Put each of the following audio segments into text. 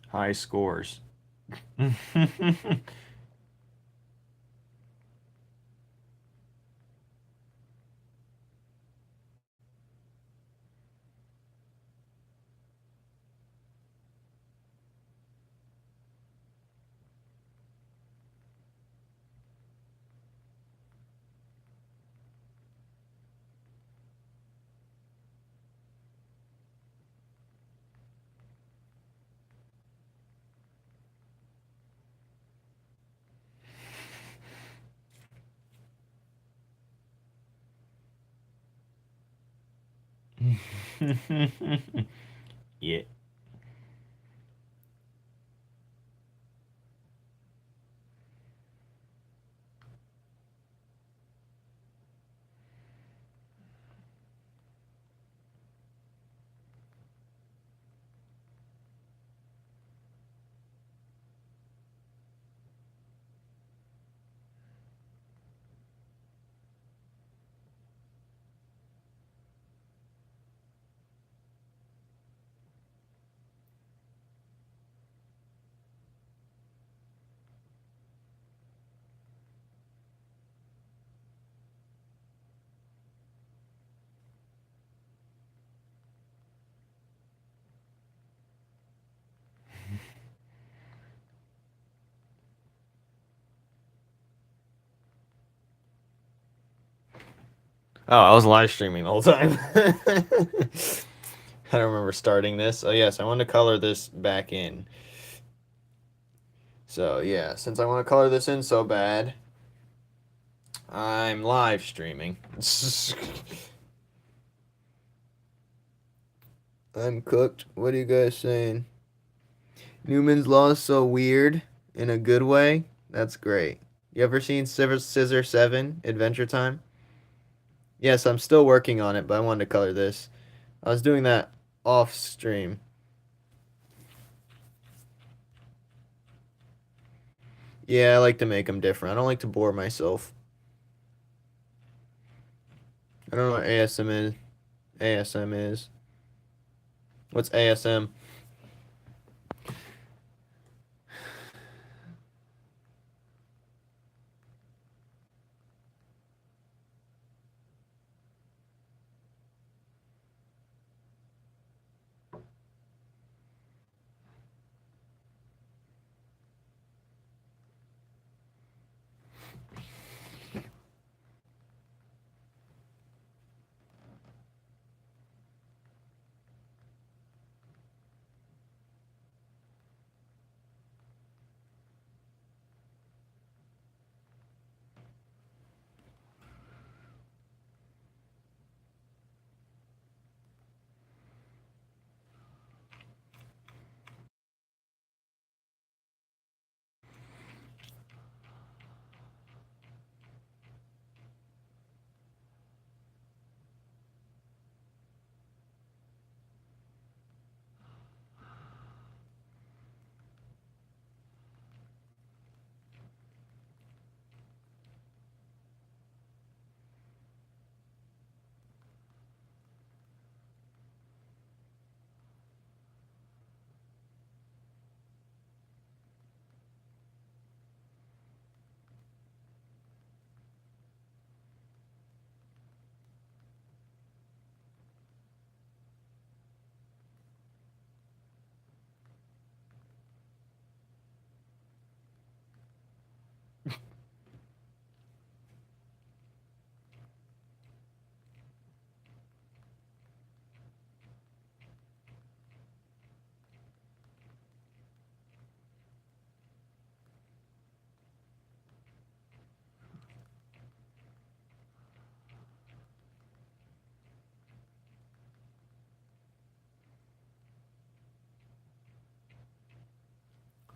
High scores. Yeah. Oh, I was live streaming the whole time. I don't remember starting this. Oh yes, I want to color this back in. So yeah, since I want to color this in so bad, I'm live streaming. I'm cooked. What are you guys saying? Newman's Law is so weird in a good way. That's great. You ever seen Scissor 7 Adventure Time? Yes, I'm still working on it, but I wanted to color this. I was doing that off stream. Yeah, I like to make them different. I don't like to bore myself. I don't know what ASM is. ASM is. What's ASM?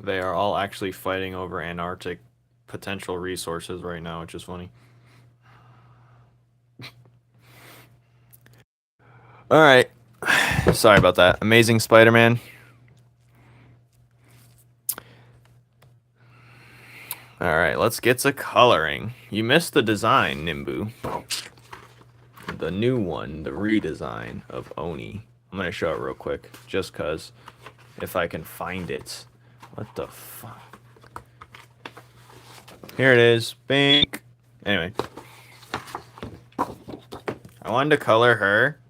They are all actually fighting over Antarctic potential resources right now, which is funny. All right. Sorry about that. Amazing Spider-Man. All right, let's get to coloring. You missed the design, Nimbu. The new one, the redesign of Oni. I'm going to show it real quick, just because if I can find it. What the fuck? Here it is. Bink. Anyway. I wanted to color her.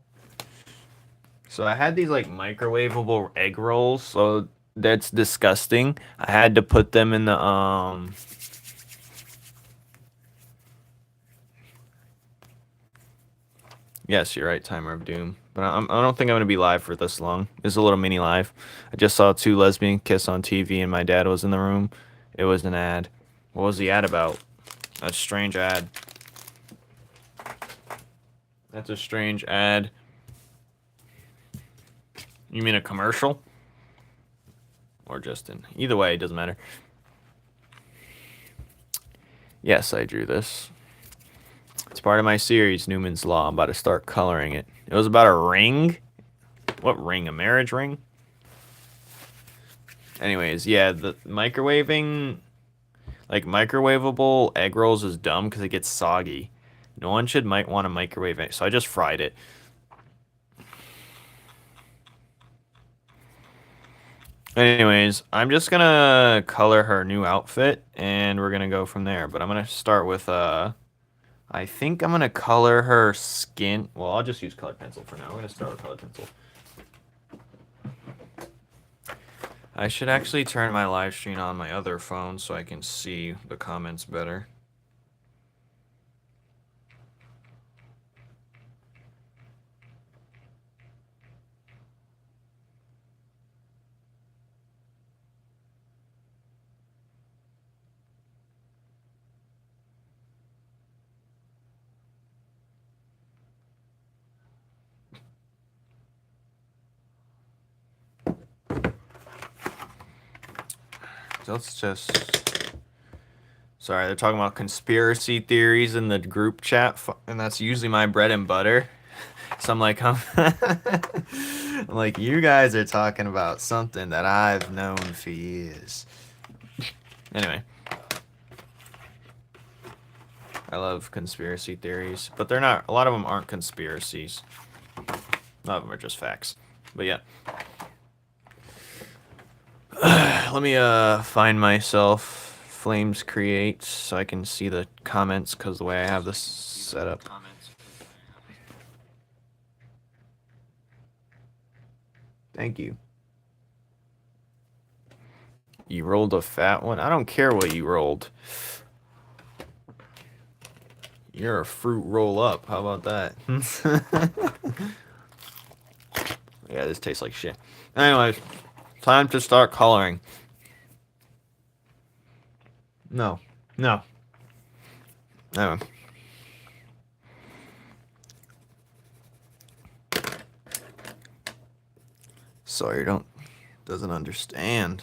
So I had these like microwavable egg rolls, so that's disgusting. I had to put them in the Yes, you're right, Timer of Doom. But I don't think I'm gonna be live for this long. It's a little mini live. I just saw two lesbian kiss on TV, and my dad was in the room. It was an ad. What was the ad about? A strange ad. That's a strange ad. You mean a commercial? Or just an... Either way, it doesn't matter. Yes, I drew this. It's part of my series, Numen's Law. I'm about to start coloring it. It was about a ring. What ring? A marriage ring? Anyways, yeah, the microwaving... Like, microwavable egg rolls is dumb because it gets soggy. No one might want to microwave it, so I just fried it. Anyways, I'm just gonna color her new outfit, and we're gonna go from there. But I'm gonna start with, I think I'm gonna color her skin. Well, I'll just use colored pencil for now. I'm gonna start with colored pencil. I should actually turn my live stream on my other phone so I can see the comments better. So let's just... Sorry, they're talking about conspiracy theories in the group chat, and that's usually my bread and butter. So I'm like, I'm like, you guys are talking about something that I've known for years. Anyway, I love conspiracy theories, but they're not. A lot of them aren't conspiracies. A lot of them are just facts. But yeah. Let me find myself FlamesCreate so I can see the comments because the way I have this set up. Thank you. You rolled a fat one? I don't care what you rolled. You're a fruit roll up. How about that? Yeah, this tastes like shit. Anyways, time to start coloring. No. No. Anyway. Sorry, doesn't understand.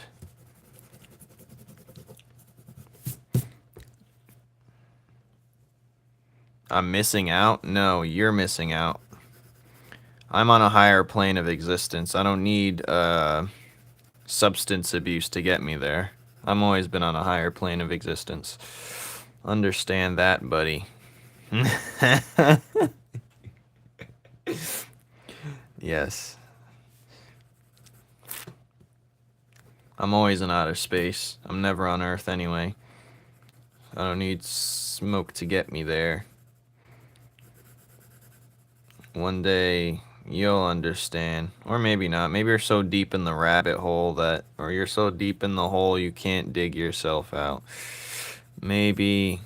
I'm missing out? No, you're missing out. I'm on a higher plane of existence. I don't need substance abuse to get me there. I've always been on a higher plane of existence. Understand that, buddy. Yes. I'm always in outer space. I'm never on Earth anyway. I don't need smoke to get me there. One day you'll understand. Or maybe not. Maybe you're so deep in the rabbit hole that, or you're so deep in the hole you can't dig yourself out. Maybe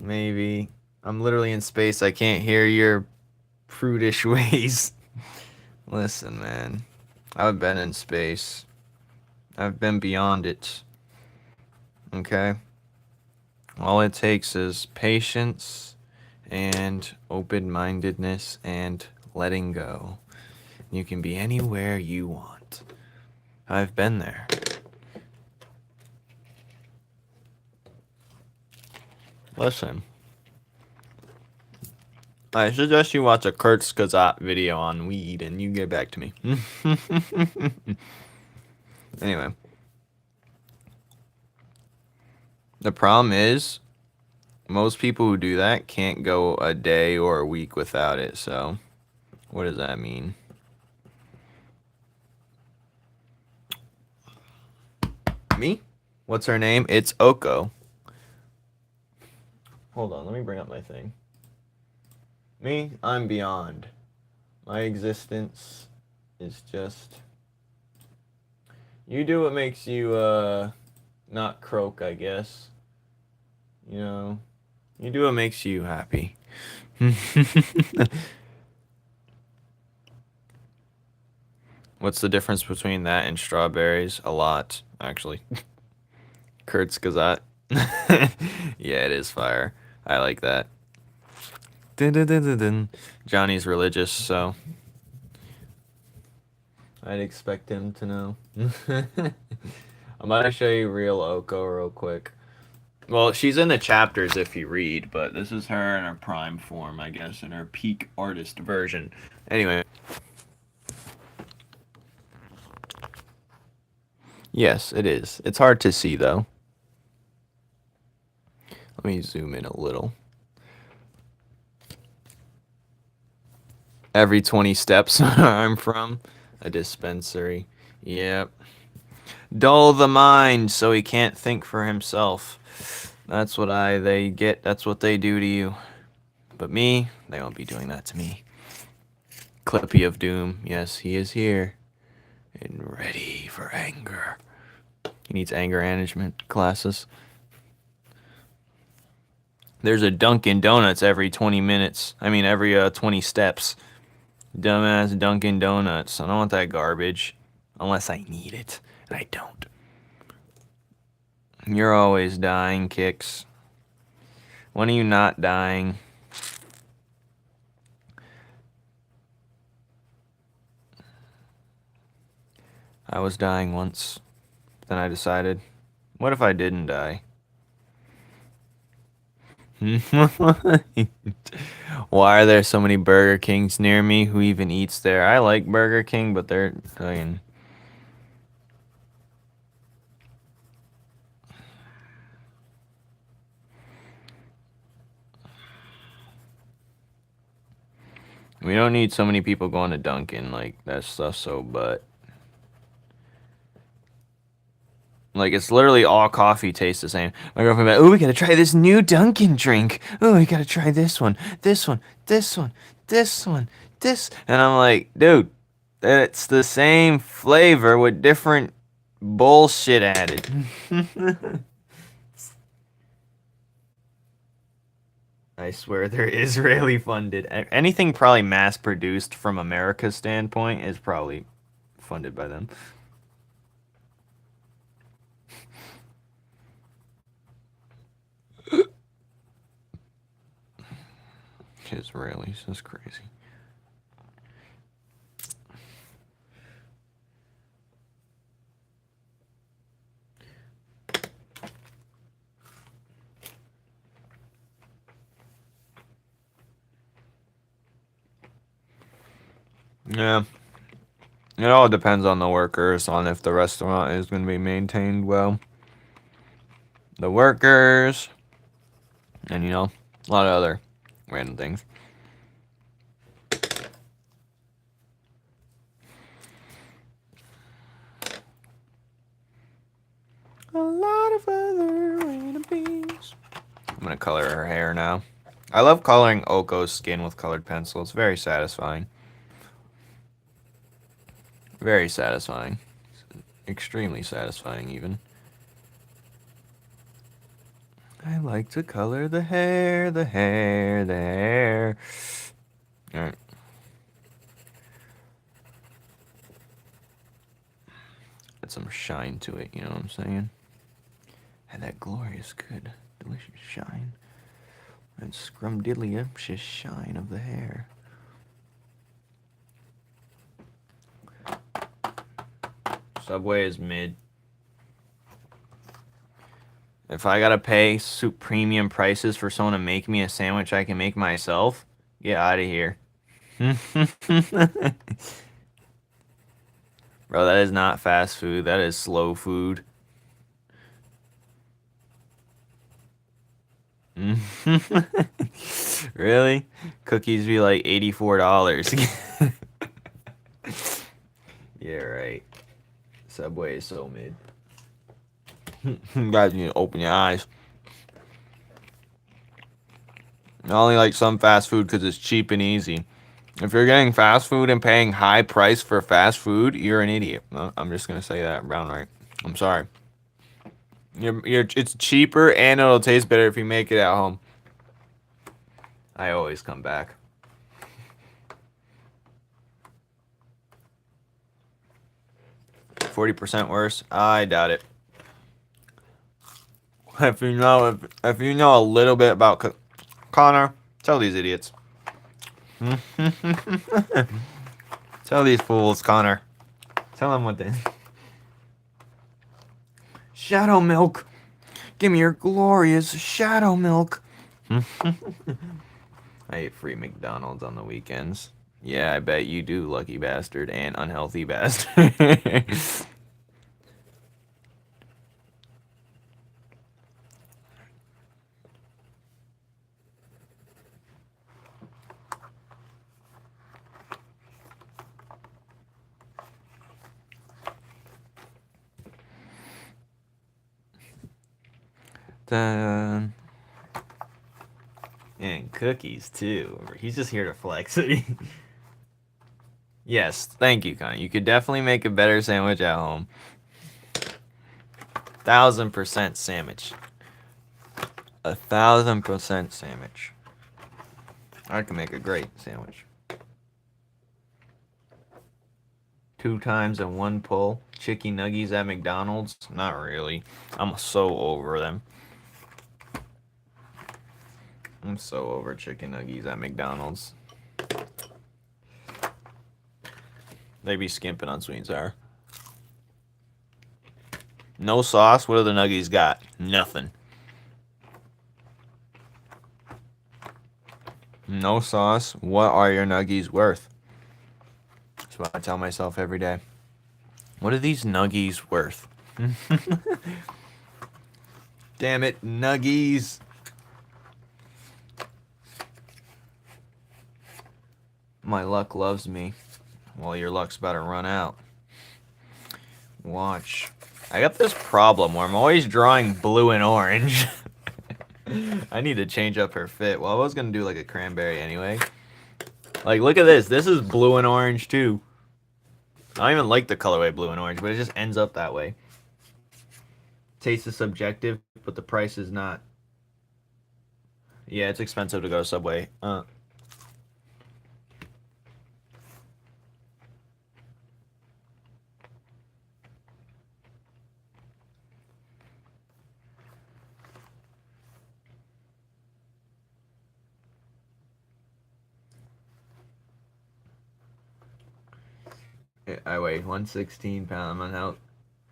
I'm literally in space. I can't hear your prudish ways. Listen, man. I've been in space. I've been beyond it. Okay? All it takes is patience and open-mindedness and letting go. You can be anywhere you want. I've been there. Listen. I suggest you watch a Kurt Skazat video on weed and you get back to me. Anyway. The problem is, most people who do that can't go a day or a week without it, so what does that mean? Me? What's her name? It's Oko. Hold on, let me bring up my thing. Me? I'm beyond. My existence is just... You do what makes you, not croak, I guess. You know, you do what makes you happy. What's the difference between that and strawberries? A lot, actually. Kurt's Gazette. Yeah, it is fire. I like that. Dun, dun, dun, dun, dun. Johnny's religious, so I'd expect him to know. I'm gonna show you real Oko real quick. Well, she's in the chapters if you read, but this is her in her prime form, I guess, in her peak artist version. Anyway. Yes, it is. It's hard to see, though. Let me zoom in a little. Every 20 steps I'm from a dispensary. Yep. Dull the mind so he can't think for himself. That's what they get. That's what they do to you. But me, they won't be doing that to me. Clippy of Doom. Yes, he is here. And ready for anger. He needs anger management classes. There's a Dunkin' Donuts every 20 minutes. I mean, every 20 steps. Dumbass Dunkin' Donuts. I don't want that garbage. Unless I need it. And I don't. You're always dying, Kicks. When are you not dying? I was dying once. Then I decided, what if I didn't die? Why are there so many Burger Kings near me? Who even eats there? I like Burger King, but they're... I mean, We don't need so many people going to Dunkin'. Like, that stuff's so butt. Like, it's literally all coffee tastes the same. My girlfriend like, oh, we gotta try this new Dunkin' drink. Oh, we gotta try this one, this one, this one, this one, this. And I'm like, dude, it's the same flavor with different bullshit added. I swear they're Israeli funded. Anything probably mass produced from America's standpoint is probably funded by them. Israelis, that's crazy. Yeah. It all depends on the workers, on if the restaurant is going to be maintained well. The workers, and you know, a lot of other random things. A lot of other random things. I'm going to color her hair now. I love coloring Oko's skin with colored pencil. It's very satisfying. Very satisfying. Extremely satisfying, even. I like to color the hair, the hair, the hair. Alright. Add some shine to it, you know what I'm saying? Had that glorious, good, delicious shine. And scrumdiddlyumptious shine of the hair. Subway is mid. If I gotta pay premium prices for someone to make me a sandwich I can make myself, get out of here. Bro, that is not fast food. That is slow food. Really? Cookies be like $84. Yeah, right. Subway is so mid. You guys need to open your eyes. I only like some fast food because it's cheap and easy. If you're getting fast food and paying high price for fast food, you're an idiot. I'm just gonna say that right. I'm sorry. It's cheaper and it'll taste better if you make it at home. I always come back. %40 worse? I doubt it. If you know a little bit about Connor, tell these idiots. Tell these fools, Connor. Tell them what they. Shadow milk. Give me your glorious shadow milk. I eat free McDonald's on the weekends. Yeah, I bet you do, lucky bastard and unhealthy bastard. Dun. And cookies too. He's just here to flex it. Yes, thank you, Connie. You could definitely make a better sandwich at home. 1000% sandwich. 1000% sandwich. I can make a great sandwich. 2 times in 1 pull. Chicken nuggies at McDonald's? Not really. I'm so over them. I'm so over chicken nuggies at McDonald's. They be skimping on sweet and sour. No sauce? What do the nuggies got? Nothing. No sauce? What are your nuggies worth? That's what I tell myself every day. What are these nuggies worth? Damn it, nuggies. My luck loves me. Well, your luck's about to run out. Watch. I got this problem where I'm always drawing blue and orange. I need to change up her fit. Well, I was going to do like a cranberry anyway. Like, look at this. This is blue and orange too. I don't even like the colorway blue and orange, but it just ends up that way. Taste is subjective, but the price is not. Yeah, it's expensive to go to Subway. I weigh 116 pounds. I'm out.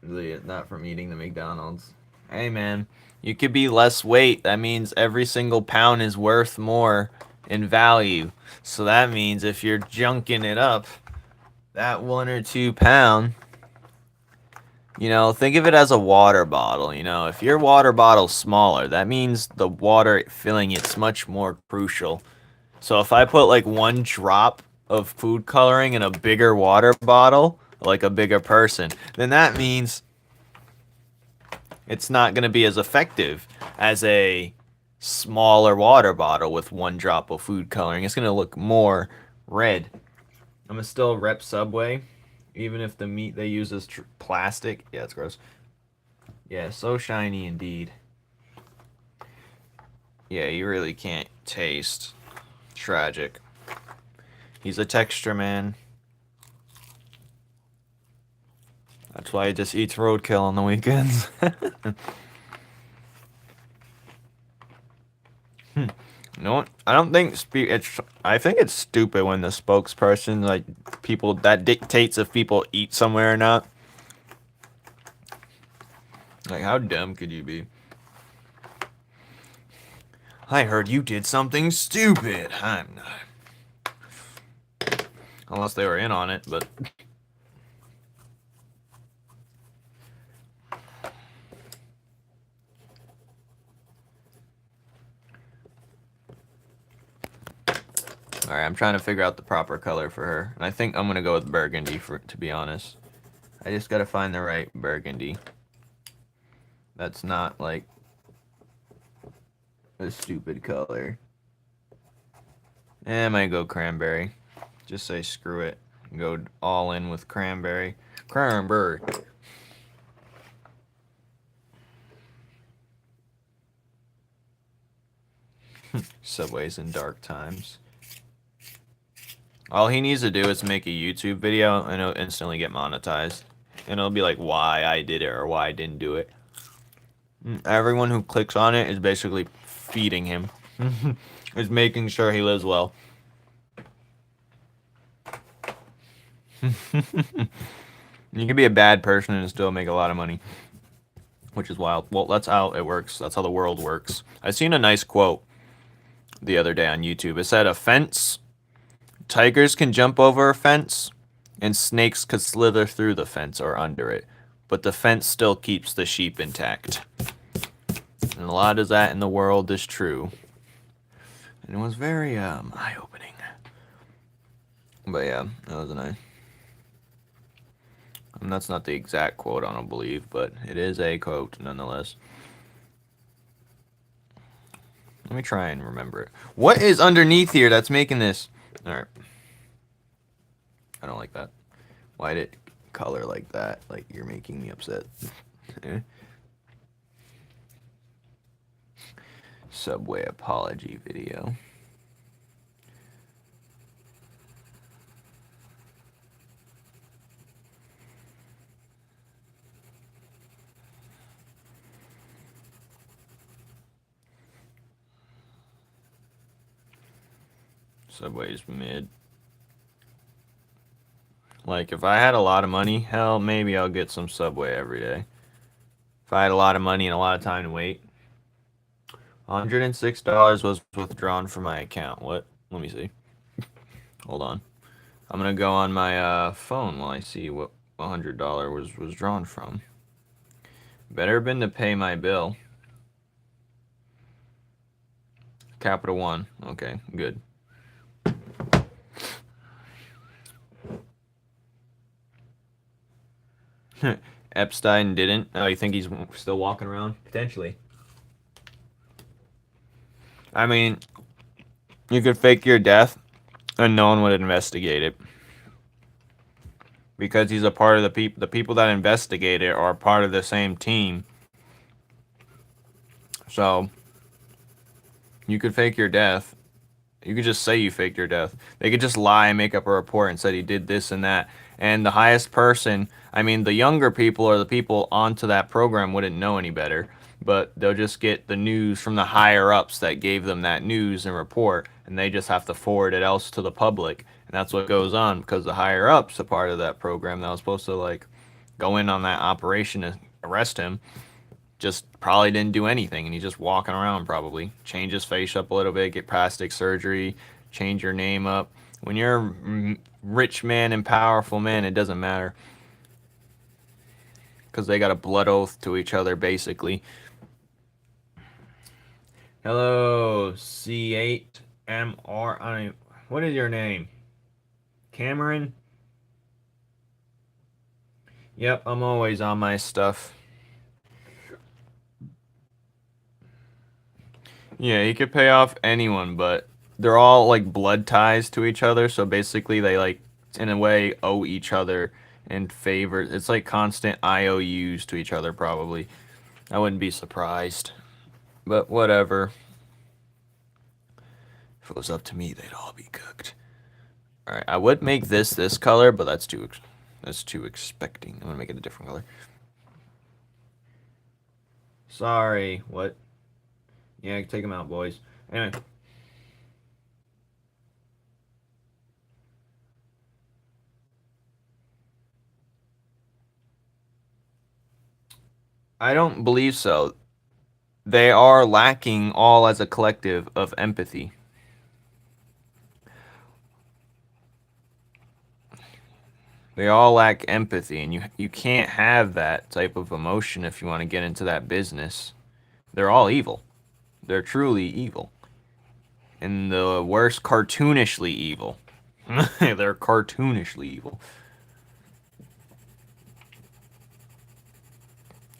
Really, not from eating the McDonald's. Hey, man, you could be less weight. That means every single pound is worth more in value. So that means if you're junking it up, that 1 or 2 pound, think of it as a water bottle. If your water bottle's smaller, that means the water filling it's much more crucial. So if I put like 1 drop of food coloring in a bigger water bottle, like a bigger person, then that means it's not going to be as effective as a smaller water bottle with 1 drop of food coloring. It's going to look more red. I'm going to still rep Subway, even if the meat they use is plastic. Yeah, it's gross. Yeah, so shiny indeed. Yeah, you really can't taste. Tragic. He's a texture man. That's why he just eats roadkill on the weekends. No, I don't think it's. I think it's stupid when the spokesperson, like people that dictates if people eat somewhere or not. Like, how dumb could you be? I heard you did something stupid. I'm not. Unless they were in on it, but. Alright, I'm trying to figure out the proper color for her. And I think I'm going to go with burgundy, to be honest. I just got to find the right burgundy. That's not, like, a stupid color. I might go cranberry. Just say screw it. Go all in with cranberry. Cranberry. Subways in dark times. All he needs to do is make a YouTube video and it'll instantly get monetized. And it'll be like why I did it or why I didn't do it. Everyone who clicks on it is basically feeding him. Is making sure he lives well. You can be a bad person and still make a lot of money. Which is wild. Well, that's how it works. That's how the world works. I seen a nice quote the other day on YouTube. It said, a fence, tigers can jump over a fence, and snakes could slither through the fence or under it. But the fence still keeps the sheep intact. And a lot of that in the world is true. And it was very eye-opening. But yeah, that was nice. And that's not the exact quote, I don't believe, but it is a quote nonetheless. Let me try and remember it. What is underneath here that's making this? Alright. I don't like that. Why did it color like that? Like, you're making me upset. Subway apology video. Subway's mid. Like, if I had a lot of money, hell, maybe I'll get some Subway every day. If I had a lot of money and a lot of time to wait. $106 was withdrawn from my account. What? Let me see. Hold on. I'm gonna go on my phone while I see what $100 was drawn from. Better have been to pay my bill. Capital One. Okay, good. Epstein didn't. Oh, you think he's still walking around? Potentially. I mean, you could fake your death and no one would investigate it. Because he's a part of the people that investigate it are part of the same team. So, you could fake your death. You could just say you faked your death. They could just lie and make up a report and said he did this and that. And the highest person, I mean, the younger people or the people onto that program wouldn't know any better. But they'll just get the news from the higher ups that gave them that news and report. And they just have to forward it else to the public. And that's what goes on because the higher ups, a part of that program that was supposed to like go in on that operation to arrest him, just probably didn't do anything and he's just walking around probably. Change his face up a little bit, get plastic surgery, change your name up. When you're a rich man and powerful man, it doesn't matter. Because they got a blood oath to each other, basically. Hello, C8MR. I don't even, what is your name? Cameron? Yep, I'm always on my stuff. Yeah, he could pay off anyone, but they're all like blood ties to each other, so basically they like in a way owe each other and favors. It's like constant IOUs to each other probably. I wouldn't be surprised. But whatever. If it was up to me, they'd all be cooked. All right, I would make this color, but that's too expecting. I'm going to make it a different color. Sorry, what? Yeah, take them out, boys. Anyway, I don't believe so. They are lacking all as a collective of empathy. They all lack empathy, and you can't have that type of emotion if you want to get into that business. They're all evil. They're truly evil. And the worst, cartoonishly evil. They're cartoonishly evil.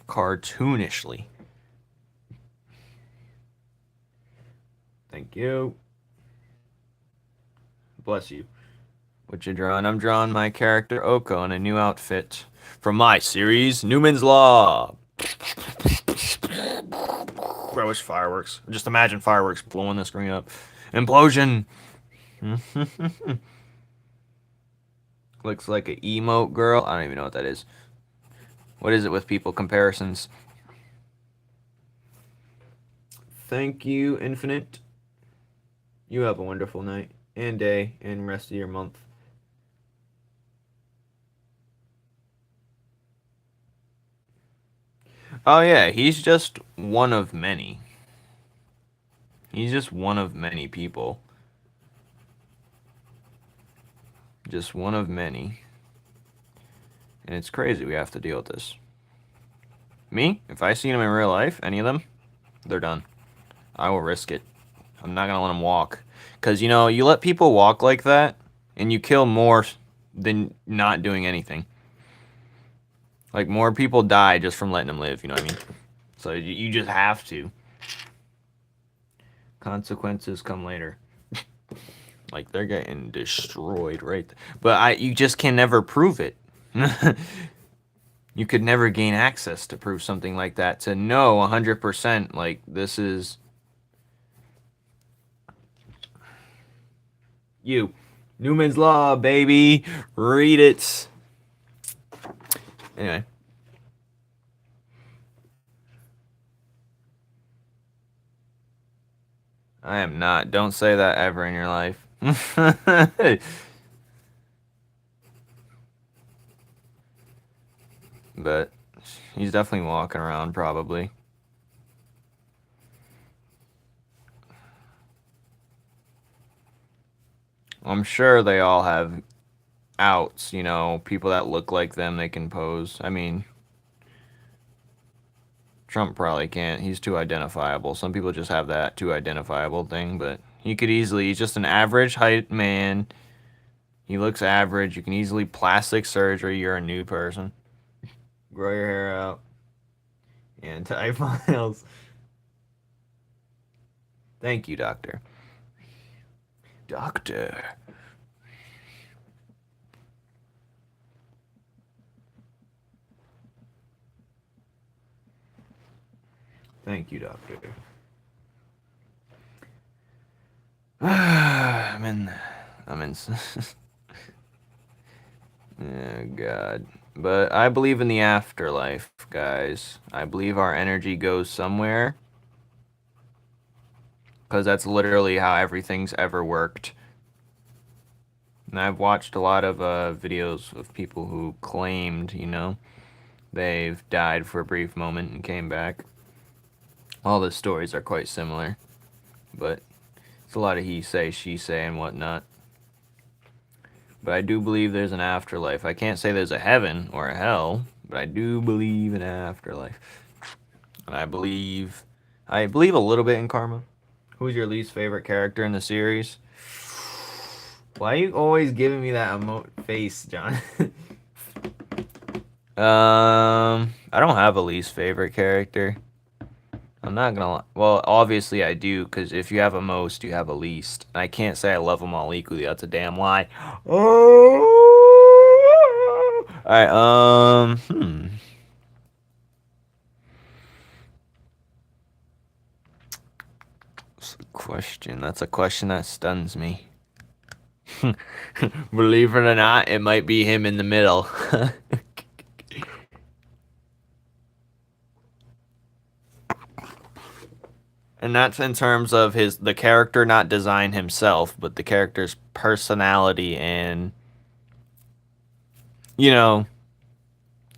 Cartoonishly. Thank you. Bless you. What you drawing? I'm drawing my character Oko in a new outfit from my series, Numen's Law. I wish fireworks. Just imagine fireworks blowing the screen up. Implosion. Looks like an emote girl. I don't even know what that is. What is it with people comparisons? Thank you, Infinite. You have a wonderful night and day and rest of your month. Oh yeah, he's just one of many. He's just one of many people. Just one of many. And it's crazy we have to deal with this. Me? If I see them in real life, any of them, they're done. I will risk it. I'm not going to let them walk. Because, you know, you let people walk like that, and you kill more than not doing anything. Like, more people die just from letting them live, you know what I mean? So you just have to. Consequences come later. Like, they're getting destroyed right there. But you just can never prove it. You could never gain access to prove something like that. To know 100%, like, this is... You. Numen's Law, baby. Read it. Anyway. I am not. Don't say that ever in your life. But he's definitely walking around, probably. I'm sure they all have outs, you know, people that look like them they can pose. I mean, Trump probably can't. He's too identifiable. Some people just have that too identifiable thing, but he could easily, he's just an average height man. He looks average. You can easily plastic surgery. You're a new person. Grow your hair out. Anti-files. Thank you, doctor. Doctor. Thank you, doctor. I'm in. Oh, God. But I believe in the afterlife, guys. I believe our energy goes somewhere. Because that's literally how everything's ever worked. And I've watched a lot of videos of people who claimed, you know, they've died for a brief moment and came back. All the stories are quite similar. But it's a lot of he say, she say, and whatnot. But I do believe there's an afterlife. I can't say there's a heaven or a hell, but I do believe in afterlife. And I believe a little bit in karma. Who's your least favorite character in the series? Why are you always giving me that face, John? I don't have a least favorite character. I'm not gonna lie. Well, obviously I do, because if you have a most, you have a least. I can't say I love them all equally. That's a damn lie. Oh! Alright, That's a question. That's a question that stuns me. Believe it or not, it might be him in the middle. And that's in terms of the character not design himself, but the character's personality and, you know,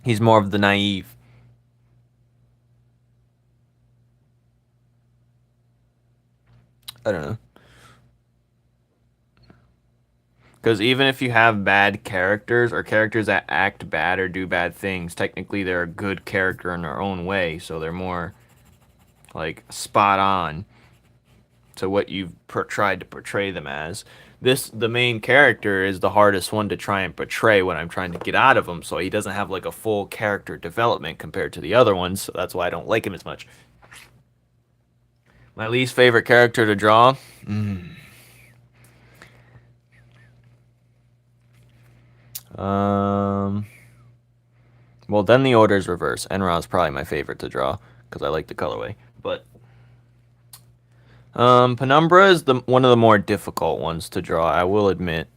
he's more of the naive. I don't know. Because even if you have bad characters or characters that act bad or do bad things, technically they're a good character in their own way, so they're more like spot on to what you've tried to portray them as. The main character is the hardest one to try and portray when I'm trying to get out of him, so he doesn't have like a full character development compared to the other ones, so that's why I don't like him as much. My least favorite character to draw? Well, then the order's reverse. Enra's probably my favorite to draw, because I like the colorway. But Penumbra is one of the more difficult ones to draw, I will admit.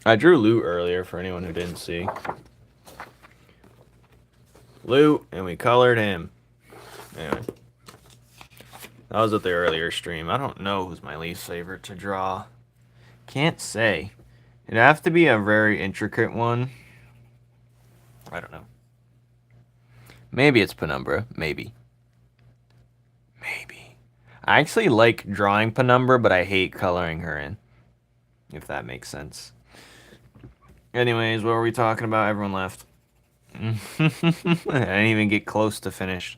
I drew Loot earlier for anyone who didn't see. Loot, and we colored him. Anyway. That was at the earlier stream. I don't know who's my least favorite to draw. Can't say. It'd have to be a very intricate one. I don't know. Maybe it's Penumbra. Maybe. I actually like drawing Penumbra, but I hate coloring her in. If that makes sense. Anyways, what were we talking about? Everyone left. I didn't even get close to finish.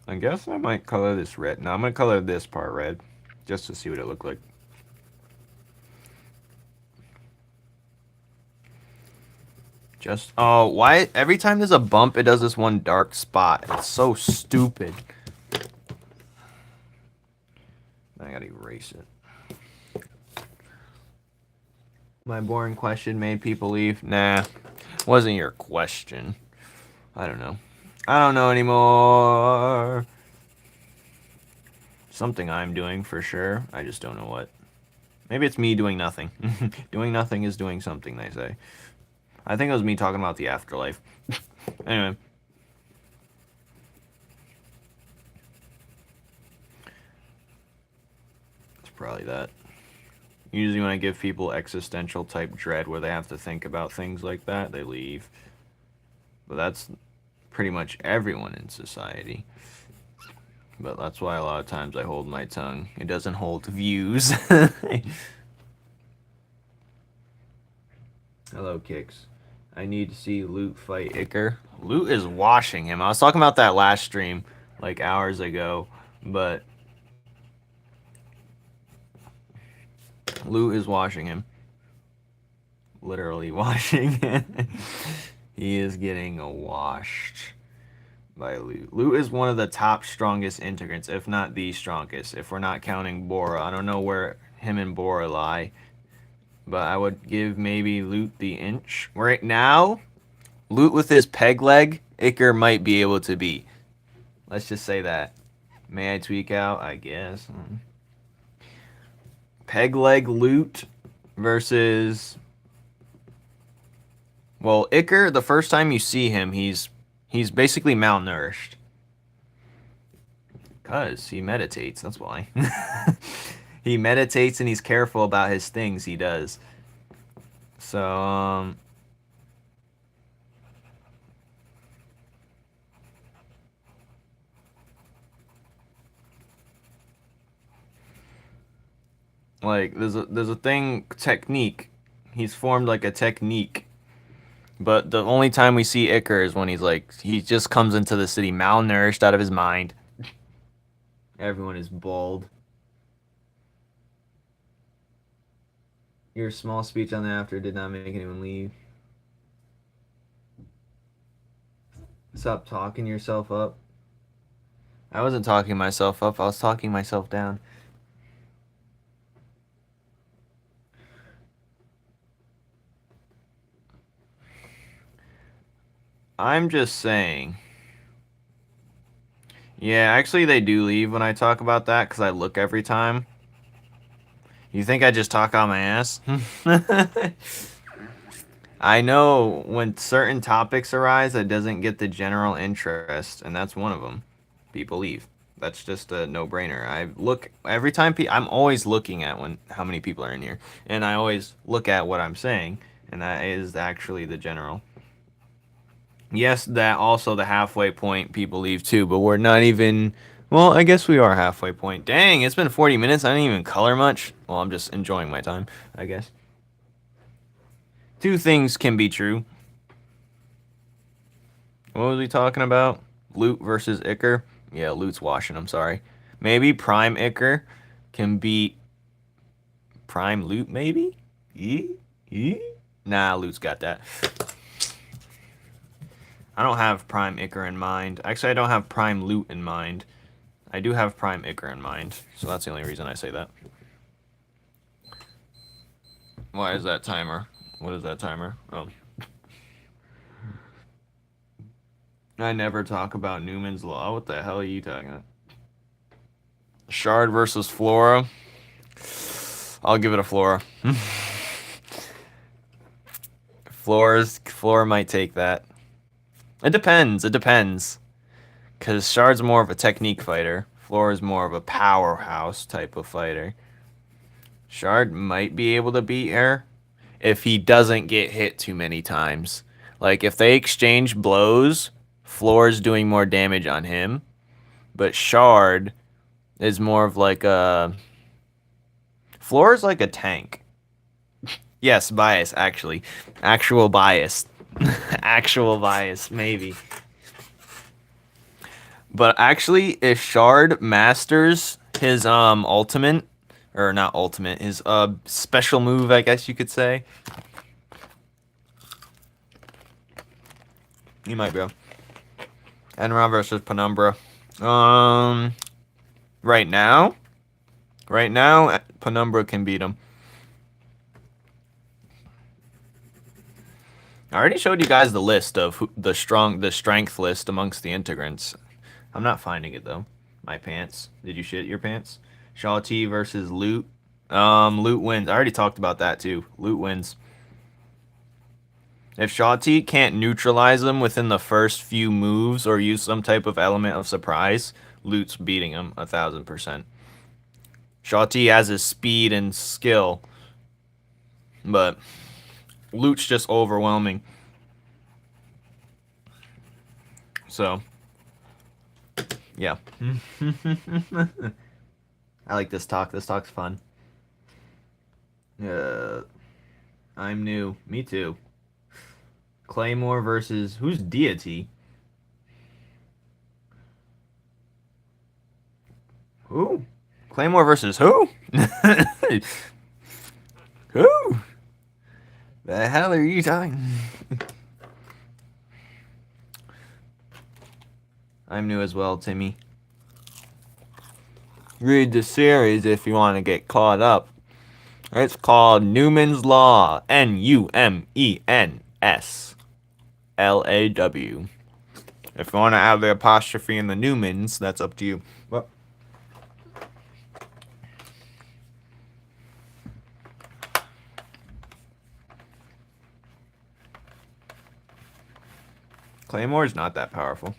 I guess I might color this red. No, I'm going to color this part red. Just to see what it looked like. Oh, why? Every time there's a bump, it does this one dark spot. It's so stupid. I gotta erase it. My boring question made people leave. Nah, wasn't your question. I don't know. I don't know anymore. Something I'm doing for sure. I just don't know what. Maybe it's me doing nothing. Doing nothing is doing something, they say. I think it was me talking about the afterlife. Anyway. It's probably that. Usually when I give people existential type dread where they have to think about things like that, they leave. But that's pretty much everyone in society. But that's why a lot of times I hold my tongue. It doesn't hold views. Hello, Kicks. I need to see Loot fight Iker. Loot is washing him. I was talking about that last stream. like hours ago, but Loot is washing him. Literally washing him. He is getting washed by Loot. Loot is one of the top strongest integrants, if not the strongest, if we're not counting Bora. I don't know where him and Bora lie, but I would give maybe Loot the inch. Right now, Loot with his peg leg, Iker might be able to beat. Let's just say that. May I tweak out? I guess. Peg leg Loot versus, well, Iker, the first time you see him, he's basically malnourished. Cause he meditates, that's why. He meditates and he's careful about his things he does. So, like there's a thing, technique. He's formed like a technique. But the only time we see Iker is when he just comes into the city malnourished out of his mind. Everyone is bald. Your small speech on the after did not make anyone leave. Stop talking yourself up. I wasn't talking myself up, I was talking myself down. I'm just saying. Yeah, actually they do leave when I talk about that because I look every time. You think I just talk on my ass? I know when certain topics arise, it doesn't get the general interest, and that's one of them. People leave. That's just a no-brainer. I look every time. I'm always looking at how many people are in here, and I always look at what I'm saying, and that is actually the general. Yes, that also the halfway point people leave too, but we're not even. Well, I guess we are halfway point. Dang, it's been 40 minutes. I didn't even color much. Well, I'm just enjoying my time, I guess. Two things can be true. What was he talking about? Loot versus Iker? Yeah, Loot's washing him, sorry. Maybe Prime Iker can beat Prime Loot, maybe? Nah, Loot's got that. I don't have Prime Iker in mind. Actually, I don't have Prime Loot in mind. I do have Prime Iker in mind, so that's the only reason I say that. Why is that timer? What is that timer? Oh. I never talk about Numen's Law. What the hell are you talking about? Shard versus Flora. I'll give it a Flora. Flora might take that. It depends. It depends. Because Shard's more of a technique fighter. Flora's more of a powerhouse type of fighter. Shard might be able to beat her if he doesn't get hit too many times. Like, if they exchange blows, Flora's doing more damage on him. But Shard is more of like a... Flora's like a tank. Yes, bias, actually. Actual bias. Actual bias, maybe. But actually, if Shard masters his ultimate, or not ultimate, his special move, I guess you could say, he might go. Enron versus Penumbra. Right now, Penumbra can beat him. I already showed you guys the list of the strength list amongst the integrants. I'm not finding it though. My pants. Did you shit your pants? Shaw T versus Loot. Loot wins. I already talked about that too. Loot wins. If Shaw T can't neutralize him within the first few moves or use some type of element of surprise, Loot's beating him 1000%. Shaw T has his speed and skill, but Loot's just overwhelming. So, yeah. I like this talk. This talk's fun. I'm new. Me too. Claymore versus... Who's Deity? Claymore versus who? Who? The hell are you talking? I'm new as well, Timmy. Read the series if you want to get caught up. It's called Numen's Law. Numenslaw. If you want to add the apostrophe in the Numens, that's up to you. What? Claymore's not that powerful.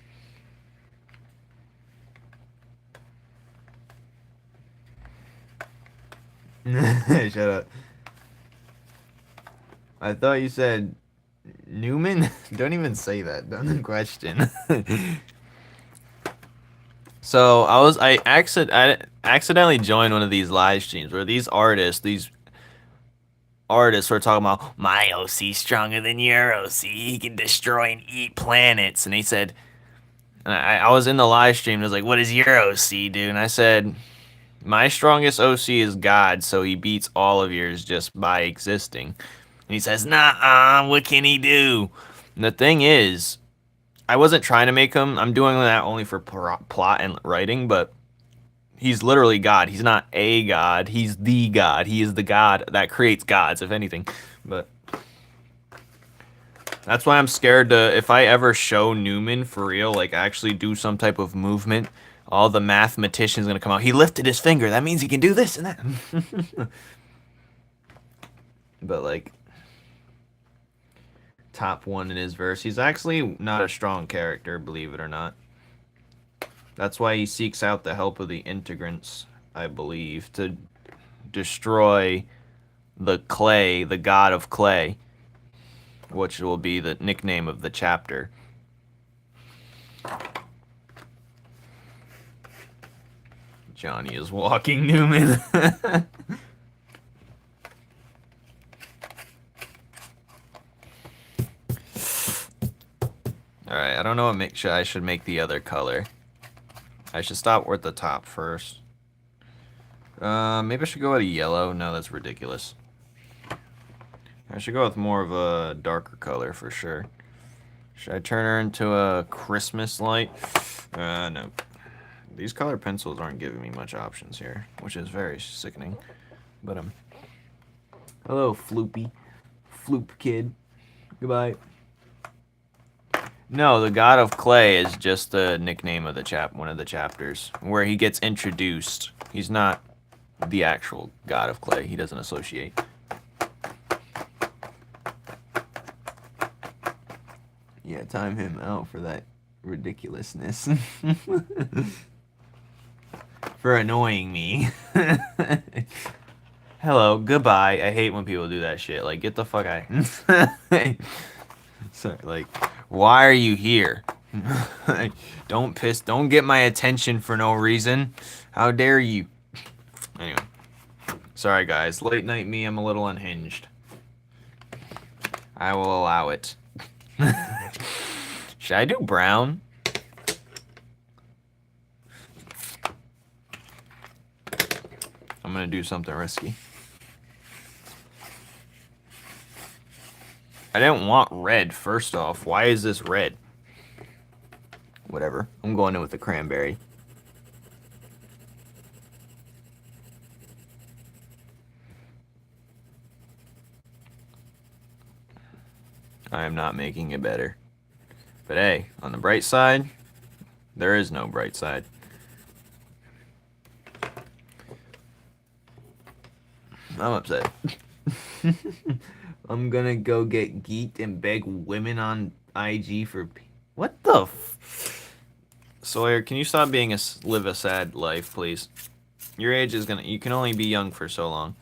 Shut up. I thought you said Numen? Don't even say that. Don't question. So I accidentally joined one of these live streams where these artists were talking about my OC stronger than your OC. He can destroy and eat planets. And he said, and I was in the live stream. And I was like, "What does your OC do?" And I said, "My strongest OC is God, so he beats all of yours just by existing." And he says, "Nah, what can he do?" And the thing is, I wasn't trying to make him. I'm doing that only for plot and writing, but he's literally God. He's not a God. He's the God. He is the God that creates gods, if anything. But that's why I'm scared to, if I ever show Numen for real, like actually do some type of movement, all the mathematicians gonna come out. He lifted his finger. That means he can do this and that. But like, top one in his verse. He's actually not a strong character, believe it or not. That's why he seeks out the help of the integrants, I believe, to destroy the clay, the god of clay, which will be the nickname of the chapter. Johnny is walking Numen. Alright, I don't know what I should make the other color. I should stop with the top first. Maybe I should go with a yellow. No, that's ridiculous. I should go with more of a darker color for sure. Should I turn her into a Christmas light? No. These color pencils aren't giving me much options here, which is very sickening. But, hello, Floopy. Floop kid. Goodbye. No, the God of Clay is just the nickname of the one of the chapters, where he gets introduced. He's not the actual God of Clay. He doesn't associate. Yeah, time him out for that ridiculousness. For annoying me. Hello, goodbye. I hate when people do that shit. Like, get the fuck out. Sorry, like, why are you here? Don't get my attention for no reason. How dare you? Anyway. Sorry, guys. Late night me, I'm a little unhinged. I will allow it. Should I do brown? I'm gonna do something risky. I didn't want red, first off. Why is this red? Whatever. I'm going in with the cranberry. I am not making it better. But hey, on the bright side, there is no bright side. I'm upset. I'm gonna go get geeked and beg women on IG for... What the Sawyer, can you stop being live a sad life, please? Your age is you can only be young for so long.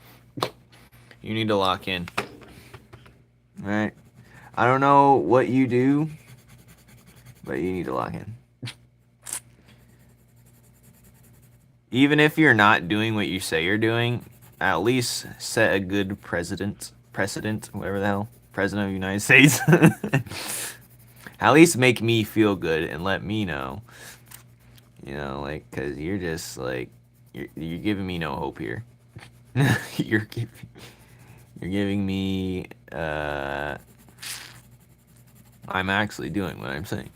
You need to lock in. Alright? I don't know what you do, but you need to lock in. Even if you're not doing what you say you're doing, at least set a good precedent, whatever the hell, President of the United States. At least make me feel good and let me know. You know, like, because you're just, like, You're giving me no hope here. you're giving you're giving me I'm actually doing what I'm saying.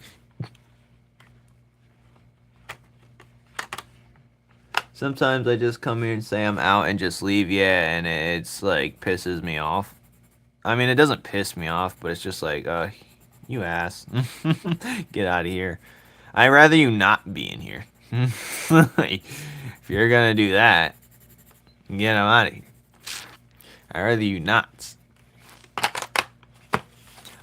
Sometimes I just come here and say I'm out and just leave, yeah, and it's like pisses me off. I mean, it doesn't piss me off, but it's just like, you ass. Get out of here. I'd rather you not be in here. Like, if you're gonna do that, get them out of here. I'd rather you not.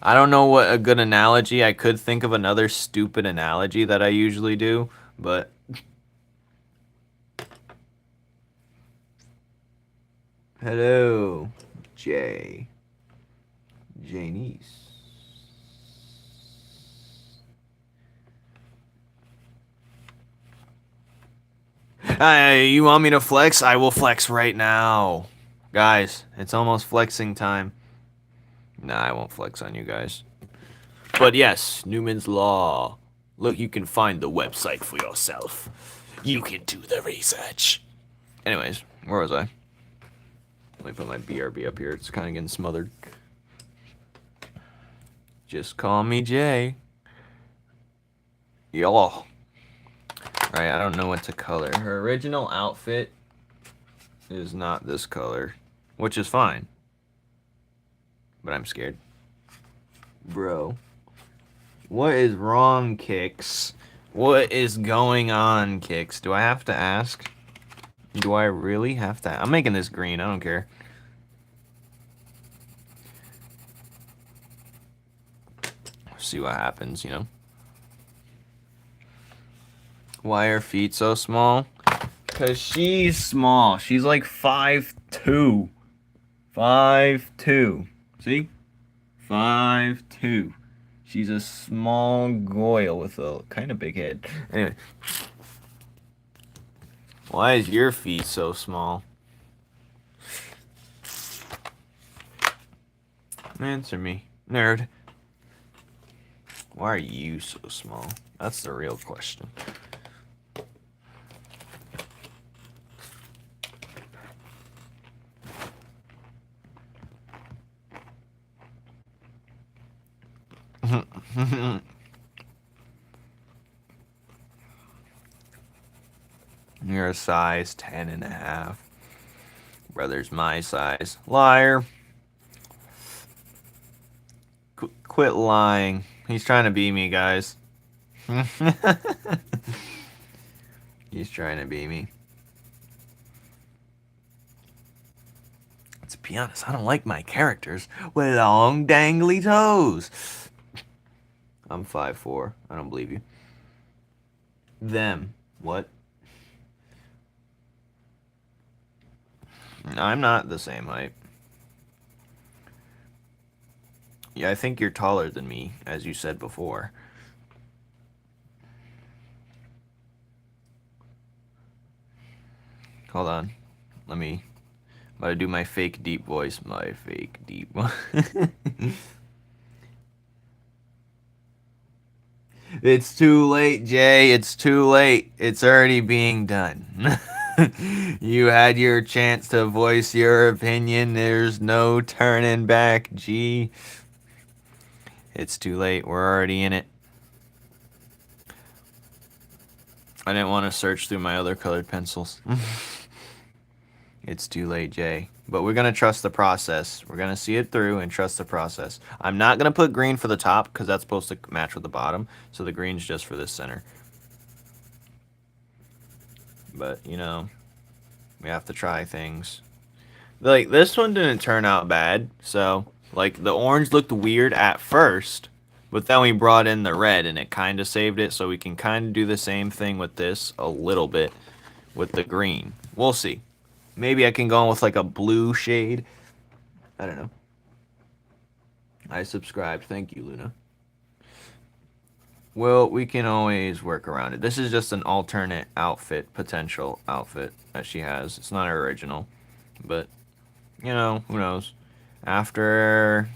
I don't know what a good analogy. I could think of another stupid analogy that I usually do, but hello, Janice. You want me to flex? I will flex right now. Guys, it's almost flexing time. Nah, I won't flex on you guys. But yes, Newman's Law. Look, you can find the website for yourself. You can do the research. Anyways, where was I? Let me put my BRB up here. It's kind of getting smothered. Just call me Jay. Y'all. Right, I don't know what to color. Her original outfit is not this color, which is fine. But I'm scared. Bro. What is wrong, Kix? What is going on, Kix? Do I have to ask? Do I really have to? I'm making this green. I don't care. See what happens, you know? Why are feet so small? Because she's small. She's like 5'2". 5'2". See? 5'2". She's a small goyle with a kind of big head. Anyway. Why is your feet so small? Answer me, nerd. Why are you so small? That's the real question. You're a size 10.5. Brother's my size. Liar. Quit lying. He's trying to be me, guys. He's trying to be me. To be honest, I don't like my characters with long dangly toes. I'm 5'4". I don't believe you. Them. What? I'm not the same height. Yeah, I think you're taller than me, as you said before. Hold on. I'm about to do my fake deep voice. My fake deep voice. It's too late, Jay. It's too late. It's already being done. You had your chance to voice your opinion. There's no turning back, G. It's too late. We're already in it. I didn't want to search through my other colored pencils. It's too late, Jay. But we're going to trust the process. We're going to see it through and trust the process. I'm not going to put green for the top because that's supposed to match with the bottom. So the green's just for this center. But, you know, we have to try things. Like, this one didn't turn out bad. So, like, the orange looked weird at first. But then we brought in the red and it kind of saved it. So we can kind of do the same thing with this a little bit with the green. We'll see. Maybe I can go on with like a blue shade. I don't know. I subscribed. Thank you, Luna. Well, we can always work around it. This is just an alternate outfit, potential outfit that she has. It's not her original. But, you know, who knows. After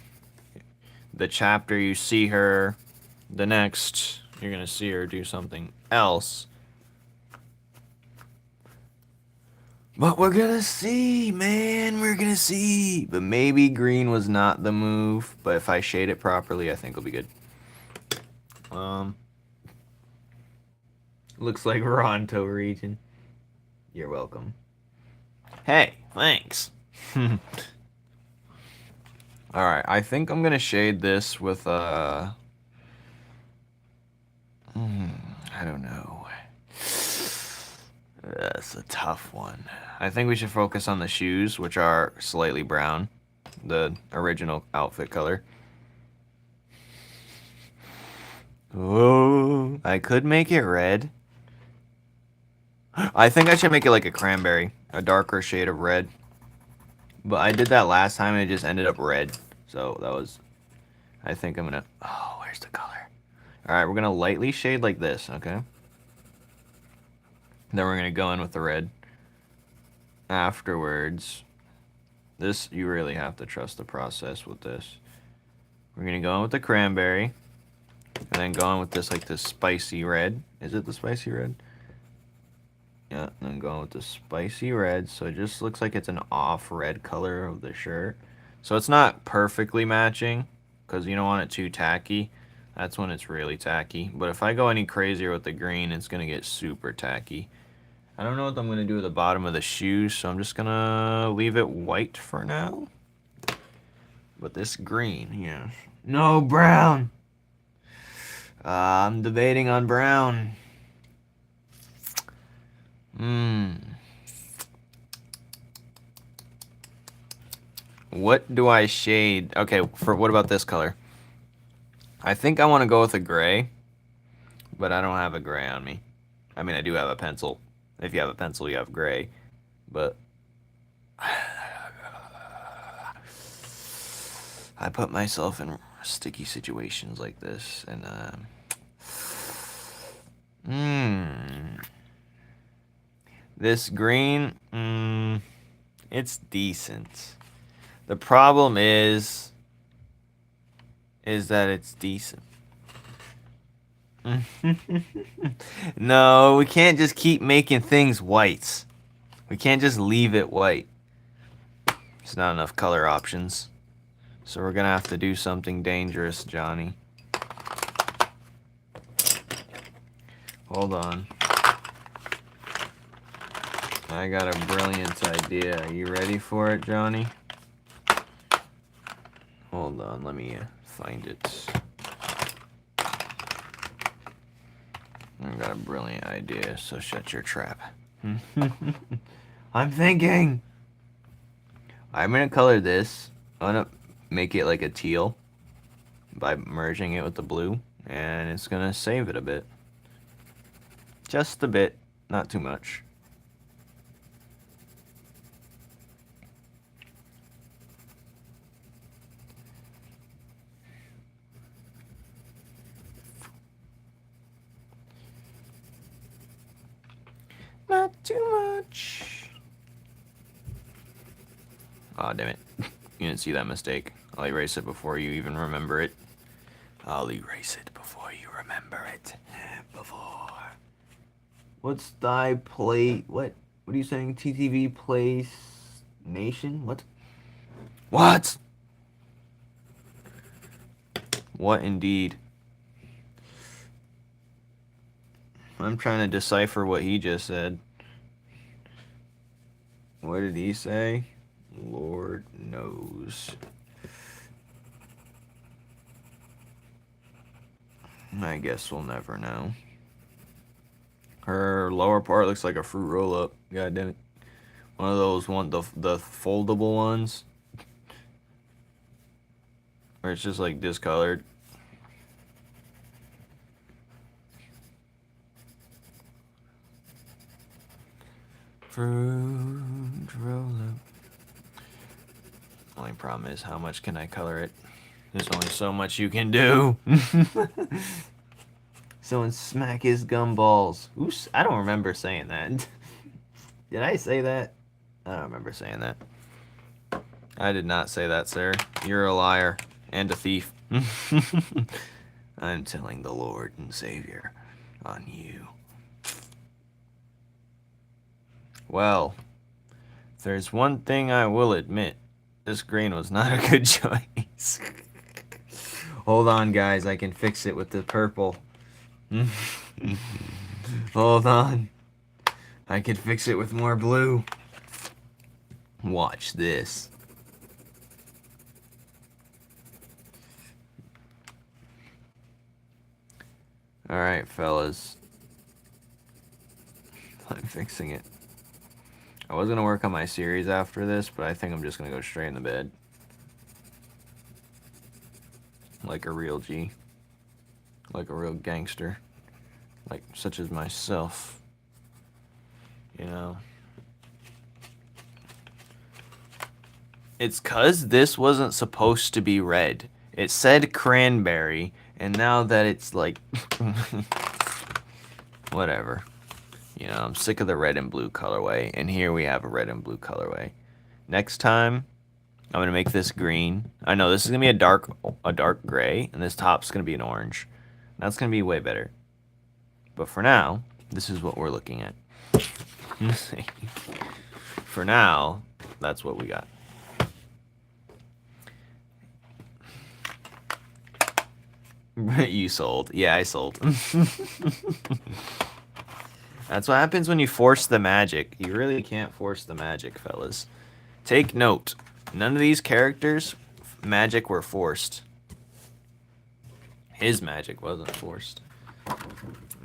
the chapter you see her, the next, you're going to see her do something else. But we're gonna see, man. We're gonna see. But maybe green was not the move. But if I shade it properly, I think it'll be good. Looks like Ronto region. You're welcome. Hey, thanks. Alright, I think I'm gonna shade this with, I don't know. That's a tough one. I think we should focus on the shoes, which are slightly brown. The original outfit color. Oh, I could make it red. I think I should make it like a cranberry. A darker shade of red. But I did that last time and it just ended up red. So that was... I think I'm gonna... Oh, where's the color? Alright, we're gonna lightly shade like this, okay? Then we're gonna go in with the red. Afterwards... This, you really have to trust the process with this. We're gonna go in with the cranberry. And then go in with this, like, this spicy red. Is it the spicy red? Yeah, and then going with the spicy red, so it just looks like it's an off red color of the shirt. So it's not perfectly matching, because you don't want it too tacky. That's when it's really tacky. But if I go any crazier with the green, it's going to get super tacky. I don't know what I'm going to do with the bottom of the shoes, so I'm just going to leave it white for now. But this green, yeah. No, brown! I'm debating on brown. What do I shade? Okay, what about this color? I think I want to go with a gray, but I don't have a gray on me. I mean, I do have a pencil. If you have a pencil, you have gray. But I put myself in sticky situations like this, and this green, it's decent. The problem is that it's decent. No, we can't just keep making things white. We can't just leave it white. There's not enough color options. So we're gonna have to do something dangerous, Johnny. Hold on. I got a brilliant idea. Are you ready for it, Johnny? Hold on, let me find it. I got a brilliant idea, so shut your trap. I'm thinking! I'm gonna color this. I'm gonna make it like a teal by merging it with the blue, and it's gonna save it a bit. Just a bit, not too much. Not too much. Aw, damn it. You didn't see that mistake. I'll erase it before you even remember it. I'll erase it before you remember it. Before. What's thy play? What? What are you saying? TTV Place Nation? What? What? What indeed? I'm trying to decipher what he just said. What did he say? Lord knows. I guess we'll never know. Her lower part looks like a fruit roll-up. God damn it. One of those the foldable ones. Where it's just like discolored. Fruit roll-up. Only problem is, how much can I color it? There's only so much you can do. Someone smack his gumballs. Oops, I don't remember saying that. Did I say that? I don't remember saying that. I did not say that, sir. You're a liar and a thief. I'm telling the Lord and Savior on you. Well, there's one thing I will admit, this green was not a good choice. Hold on, guys. I can fix it with the purple. Hold on. I can fix it with more blue. Watch this. Alright, fellas. I'm fixing it. I was going to work on my series after this, but I think I'm just going to go straight in the bed. Like a real G. Like a real gangster. Like, such as myself. You know. It's 'cause this wasn't supposed to be red. It said cranberry, and now that it's like... whatever. You know, I'm sick of the red and blue colorway, and here we have a red and blue colorway. Next time, I'm gonna make this green. I know this is gonna be a dark gray, and this top's gonna be an orange. That's gonna be way better. But for now, this is what we're looking at. For now, that's what we got. You sold. Yeah, I sold. That's what happens when you force the magic. You really can't force the magic, fellas. Take note. None of these characters' magic were forced. His magic wasn't forced.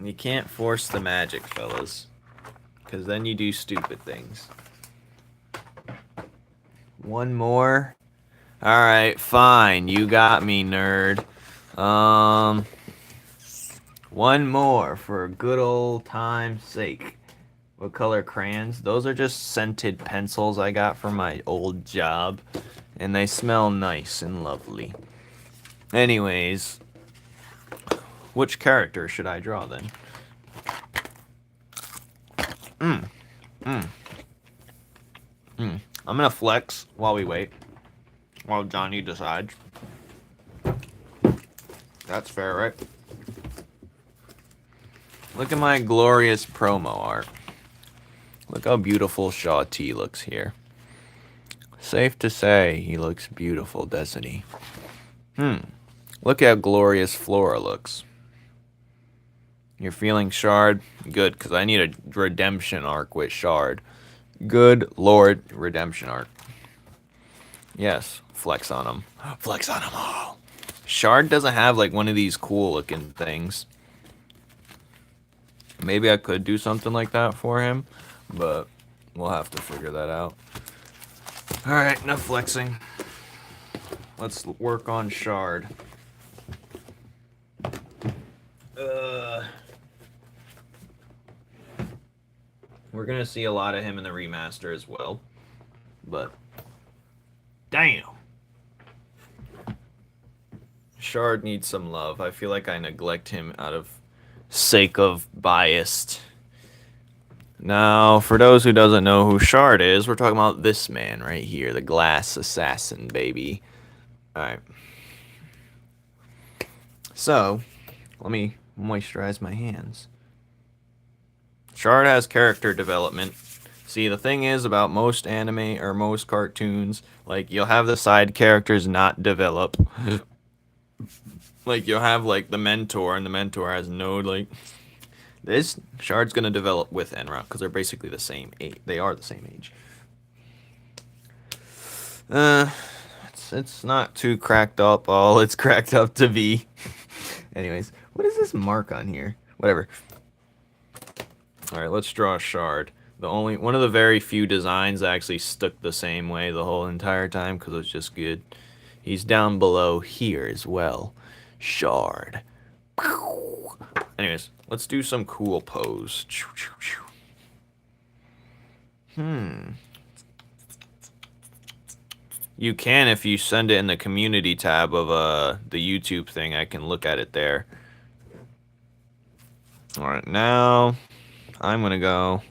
You can't force the magic, fellas. Because then you do stupid things. One more. Alright, fine. You got me, nerd. One more for good old time's sake. What color crayons? Those are just scented pencils I got from my old job. And they smell nice and lovely. Anyways, which character should I draw then? I'm gonna flex while we wait. While Johnny decides. That's fair, right? Look at my glorious promo art. Look how beautiful Shaw T looks here. Safe to say, he looks beautiful, doesn't he? Look how glorious Flora looks. You're feeling Shard? Good, because I need a redemption arc with Shard. Good Lord, redemption arc. Yes, flex on him. Flex on them all. Shard doesn't have like one of these cool looking things. Maybe I could do something like that for him, but we'll have to figure that out. Alright, enough flexing. Let's work on Shard. We're gonna see a lot of him in the remaster as well, but damn. Shard needs some love. I feel like I neglect him out of sake of biased. Now, for those who doesn't know who Shard is, we're talking about this man right here, the glass assassin, baby. Alright. So, let me moisturize my hands. Shard has character development. See, the thing is about most anime or most cartoons, like, you'll have the side characters not develop. Like, you'll have, like, the mentor, and the mentor has no, like... This, Shard's gonna develop with Enra, because they're basically the same age. They are the same age. It's not too cracked up all it's cracked up to be. Anyways, what is this mark on here? Whatever. Alright, let's draw Shard. One of the very few designs that actually stuck the same way the whole entire time, because it's just good. He's down below here as well. Shard. Anyways, let's do some cool pose. You can if you send it in the community tab of the YouTube thing. I can look at it there. Alright, now I'm gonna go.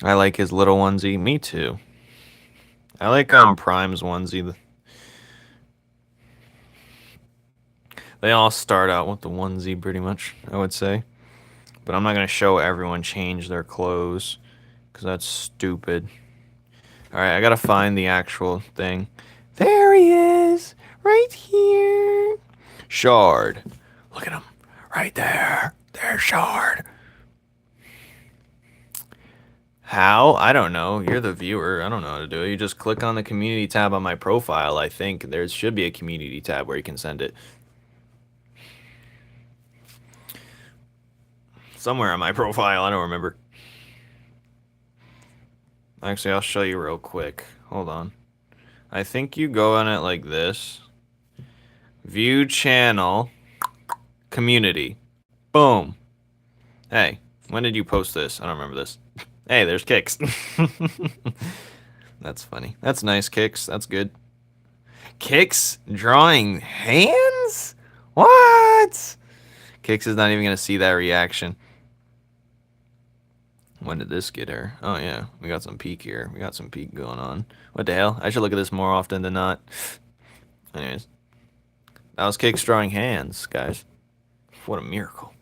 I like his little onesie. Me too. I like Prime's onesie. They all start out with the onesie pretty much, I would say. But I'm not going to show everyone change their clothes, because that's stupid. Alright, I gotta find the actual thing. There he is! Right here! Shard. Look at him. Right there. There's Shard. How? I don't know. You're the viewer. I don't know how to do it. You just click on the community tab on my profile. I think there should be a community tab where you can send it. Somewhere on my profile. I don't remember. Actually, I'll show you real quick. Hold on. I think you go on it like this. View channel. Community. Boom. Hey, when did you post this? I don't remember this. Hey, there's Kicks. That's funny. That's nice, Kicks. That's good. Kicks drawing hands? What? Kicks is not even going to see that reaction. When did this get her? Oh, yeah. We got some peak here. We got some peak going on. What the hell? I should look at this more often than not. Anyways. That was Kicks drawing hands, guys. What a miracle.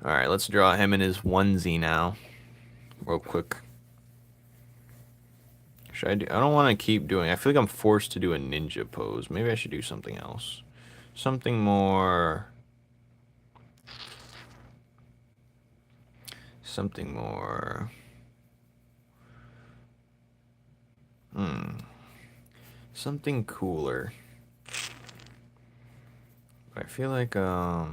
Alright, let's draw him in his onesie now. Real quick. Should I do? I don't want to keep doing. I feel like I'm forced to do a ninja pose. Maybe I should do something else. Something more. Something more. Something cooler. I feel like I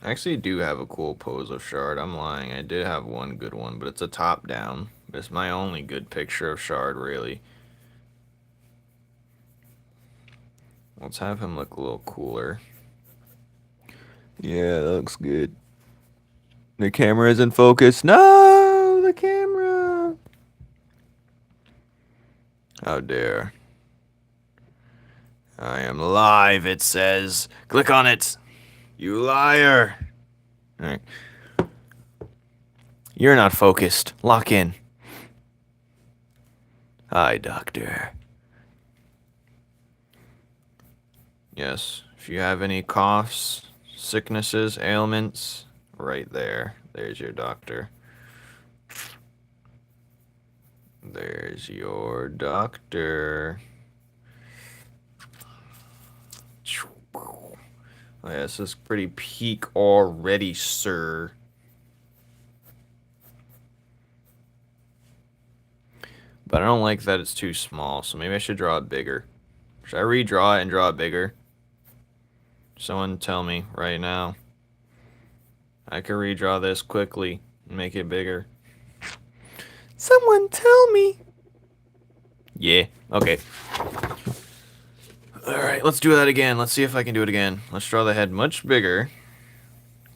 actually do have a cool pose of Shard. I'm lying. I did have one good one, but it's a top down. It's my only good picture of Shard, really. Let's have him look a little cooler. Yeah, that looks good. The camera isn't focused. No, the camera. How dare. I am live, it says. Click on it. You liar. Alright. You're not focused. Lock in. Hi, doctor. Yes, if you have any coughs, sicknesses, ailments, right there. There's your doctor. There's your doctor. Oh yeah, this is pretty peak already, sir. But I don't like that it's too small, so maybe I should draw it bigger. Should I redraw it and draw it bigger? Someone tell me right now. I could redraw this quickly and make it bigger. Someone tell me. Yeah, okay. Alright, let's do that again. Let's see if I can do it again. Let's draw the head much bigger.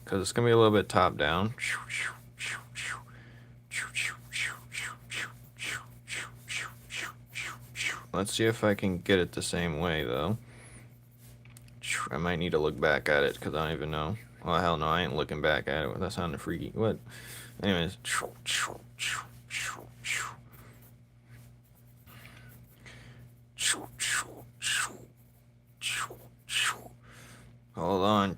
Because it's going to be a little bit top down. Let's see if I can get it the same way, though. I might need to look back at it, because I don't even know. Oh, hell no, I ain't looking back at it. That sounded freaky. What? Anyways. Hold on.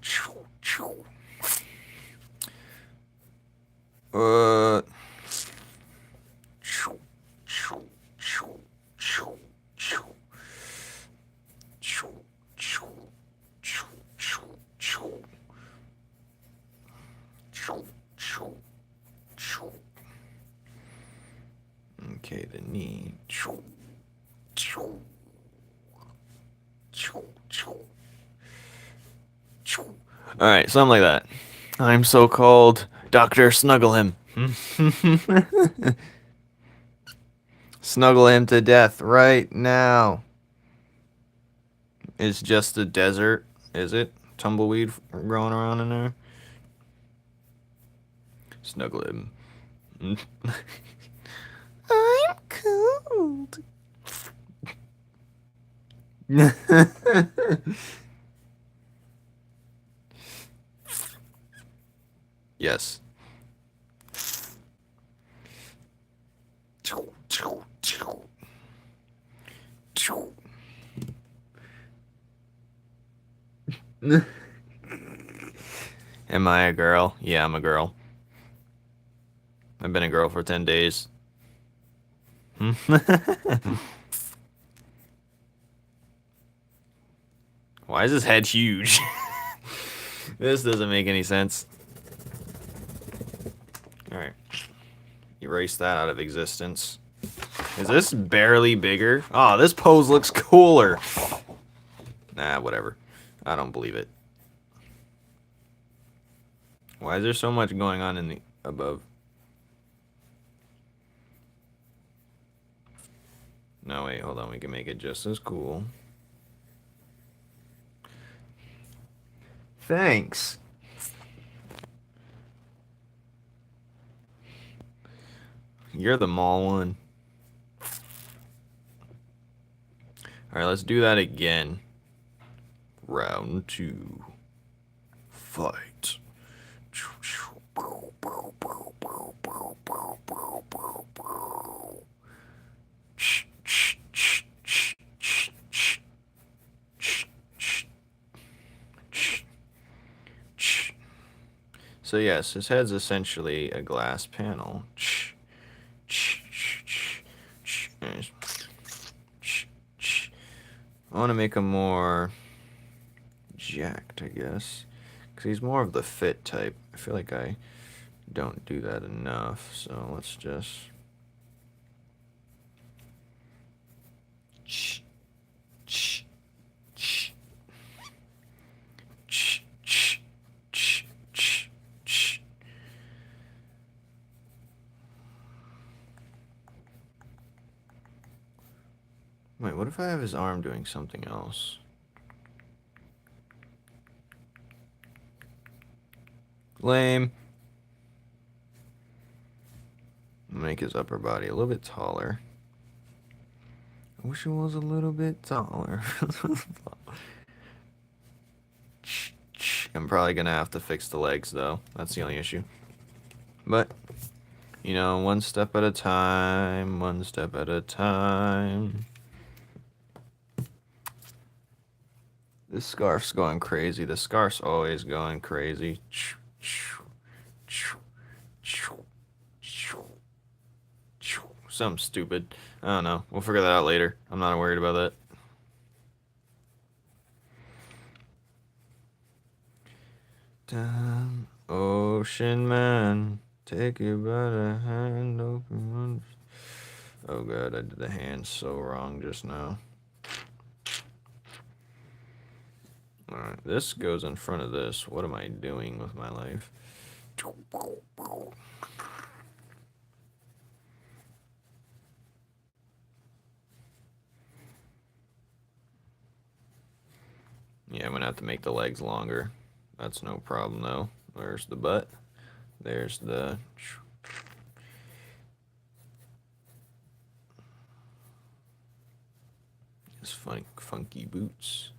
Okay, the knee. Alright, something like that. I'm so cold. Doctor, snuggle him. Snuggle him to death right now. It's just a desert, is it? Tumbleweed growing around in there? Snuggle him. I'm cold. Yes. Am I a girl? Yeah, I'm a girl. I've been a girl for 10 days. Why is his head huge? This doesn't make any sense. Alright. Erase that out of existence. Is this barely bigger? Oh, this pose looks cooler. Nah, whatever. I don't believe it. Why is there so much going on in the above? No, wait, hold on. We can make it just as cool. Thanks. You're the mall one. Alright, let's do that again. Round 2. Fight. So yes, his head's essentially a glass panel. I want to make him more jacked, I guess. Because he's more of the fit type. I feel like I don't do that enough. So let's just... Wait, what if I have his arm doing something else? Lame. Make his upper body a little bit taller. I wish it was a little bit taller. I'm probably gonna have to fix the legs though. That's the only issue. But, you know, one step at a time, one step at a time. This scarf's going crazy. The scarf's always going crazy. Something stupid. I don't know. We'll figure that out later. I'm not worried about that. Damn, ocean man, take you by the hand, open. Oh god, I did the hand so wrong just now. Alright, this goes in front of this. What am I doing with my life? Yeah, I'm gonna have to make the legs longer. That's no problem though. There's the butt. There's the... His funky boots.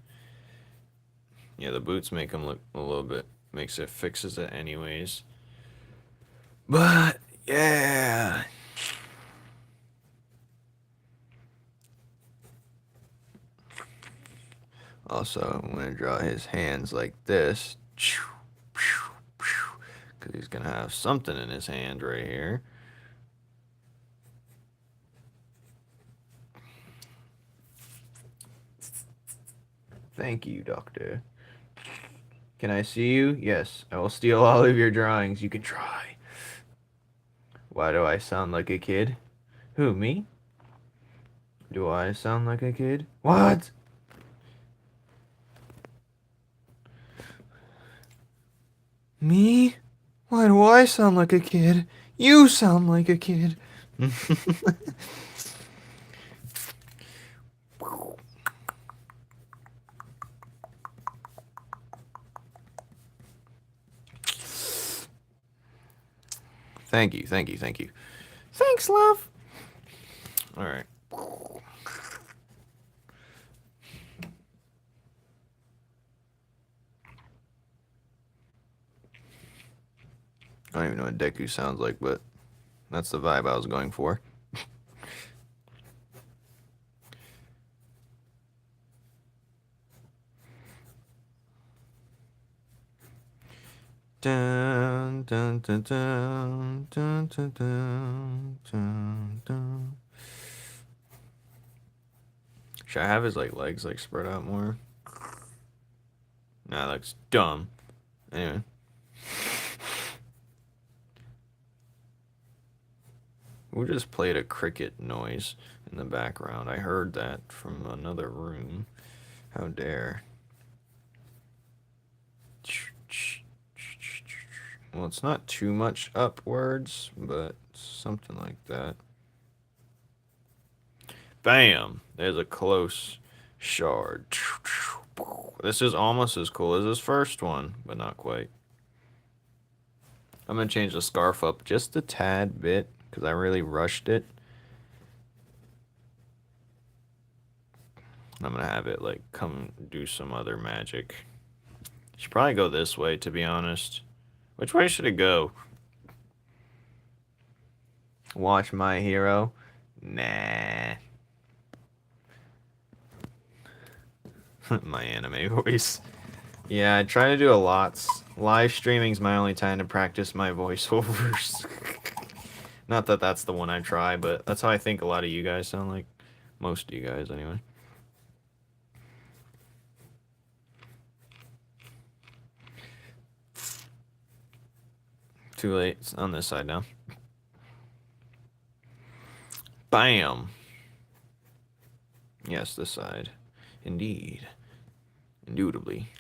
Yeah, the boots make him look a little bit... fixes it anyways. But, yeah... Also, I'm going to draw his hands like this. Because he's going to have something in his hand right here. Thank you, Doctor. Can I see you? Yes, I will steal all of your drawings. You can try. Why do I sound like a kid? Who, me? Do I sound like a kid? What? Me? Why do I sound like a kid? You sound like a kid. Thank you, thank you, thank you. Thanks, love. Alright. I don't even know what Deku sounds like, but that's the vibe I was going for. Dun, dun, dun, dun, dun, dun, dun, dun, dun. Should I have his like legs like spread out more? Nah, that looks dumb. Anyway. We just played a cricket noise in the background. I heard that from another room. How dare. Well, it's not too much upwards, but something like that. Bam! There's a close shard. This is almost as cool as his first one, but not quite. I'm going to change the scarf up just a tad bit, because I really rushed it. I'm going to have it, like, come do some other magic. Should probably go this way, to be honest. Which way should it go? Watch My Hero? Nah. My anime voice. Yeah, I try to do a lot. Live streaming's my only time to practice my voiceovers. Not that that's the one I try, but that's how I think a lot of you guys sound like. Most of you guys, anyway. Too late. It's on this side now. Bam! Yes, this side. Indeed. Indubitably.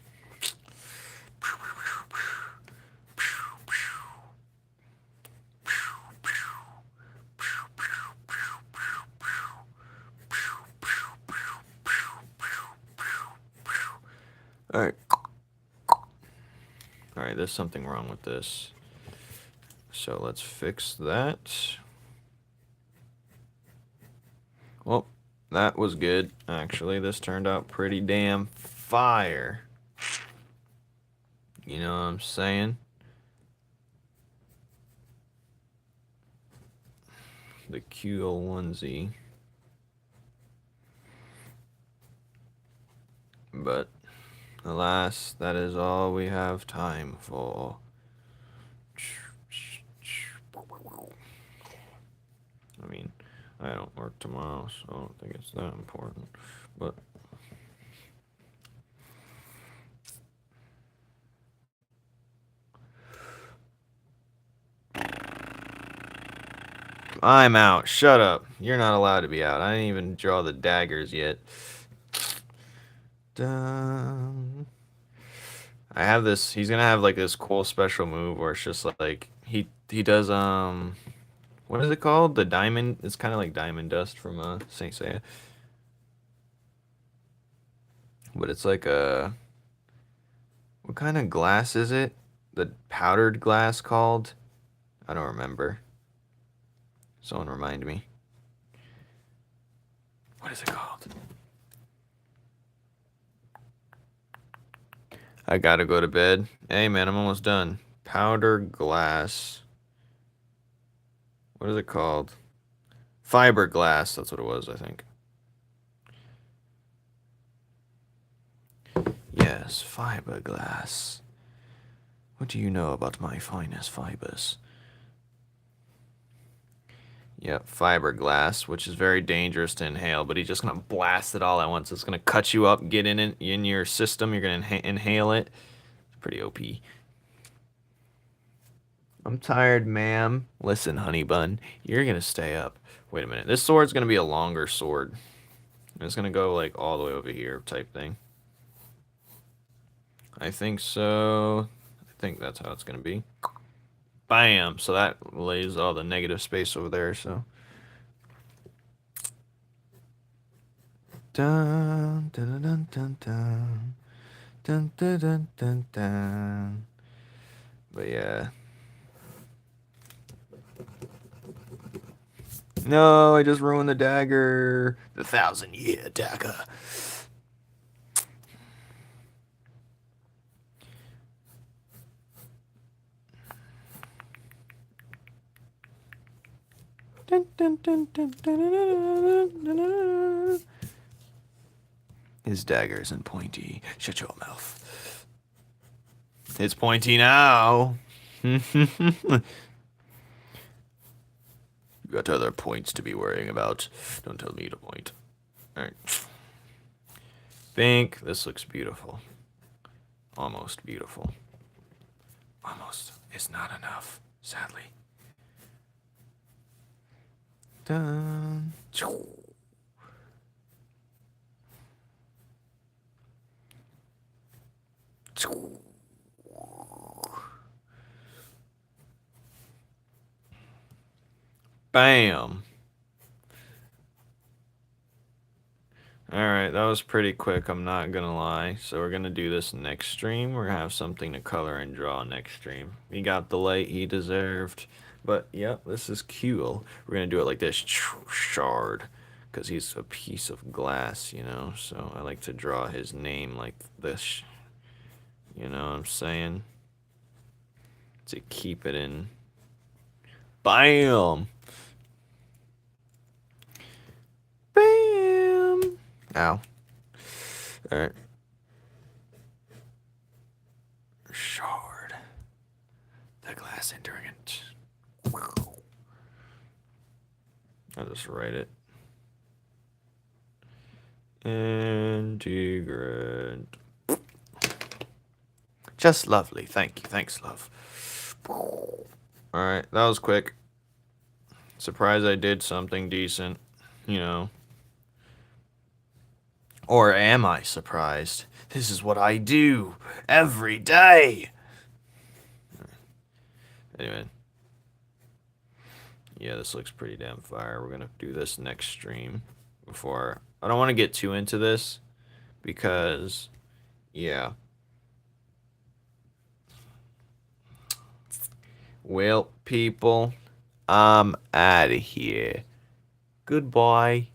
Alright. Alright, there's something wrong with this. So let's fix that. Well, that was good. Actually, this turned out pretty damn fire. You know what I'm saying? The QL1Z. But alas, that is all we have time for. I mean, I don't work tomorrow, so I don't think it's that important. But I'm out. Shut up. You're not allowed to be out. I didn't even draw the daggers yet. Dun. I have this. He's gonna have like this cool special move where it's just like he does what is it called? The diamond. It's kind of like diamond dust from Saint Seiya, but it's like a what kind of glass is it? The powdered glass called? I don't remember. Someone remind me. What is it called? I gotta go to bed. Hey man, I'm almost done. Powder glass. What is it called? Fiberglass. That's what it was, I think. Yes, fiberglass. What do you know about my finest fibers? Yep, fiberglass, which is very dangerous to inhale, but he's just gonna blast it all at once. It's gonna cut you up, get in your system. You're gonna inhale it. It's pretty OP. I'm tired, ma'am. Listen, honey bun, you're gonna stay up. Wait a minute. This sword's gonna be a longer sword. It's gonna go like all the way over here, type thing. I think so. I think that's how it's gonna be. Bam! So that lays all the negative space over there, so. Dun, dun, dun, dun, dun, dun, dun, dun, dun, dun. But yeah. No, I just ruined the dagger. The 1,000-year dagger. Dun, dun, dun, dun, dun, dun, dun, dun, dun. His dagger isn't pointy. Shut your mouth. It's pointy now. You got other points to be worrying about. Don't tell me to point. Alright. Think this looks beautiful. Almost beautiful. Almost is not enough, sadly. Dun. Bam. Alright, that was pretty quick, I'm not gonna lie. So we're gonna do this next stream. We're gonna have something to color and draw next stream. He got the light he deserved. But, yep, this is cool. We're gonna do it like this. Shard. Because he's a piece of glass, you know? So I like to draw his name like this. You know what I'm saying? To keep it in. Bam! Bam! Ow. Alright. Shard. The glass integrant. I'll just write it. Integrant. Just lovely. Thank you. Thanks, love. Alright, that was quick. Surprised I did something decent. You know. Or am I surprised? This is what I do every day. Anyway. Yeah, this looks pretty damn fire. We're gonna do this next stream. Before I don't want to get too into this because yeah. Well, people, I'm out of here. Goodbye.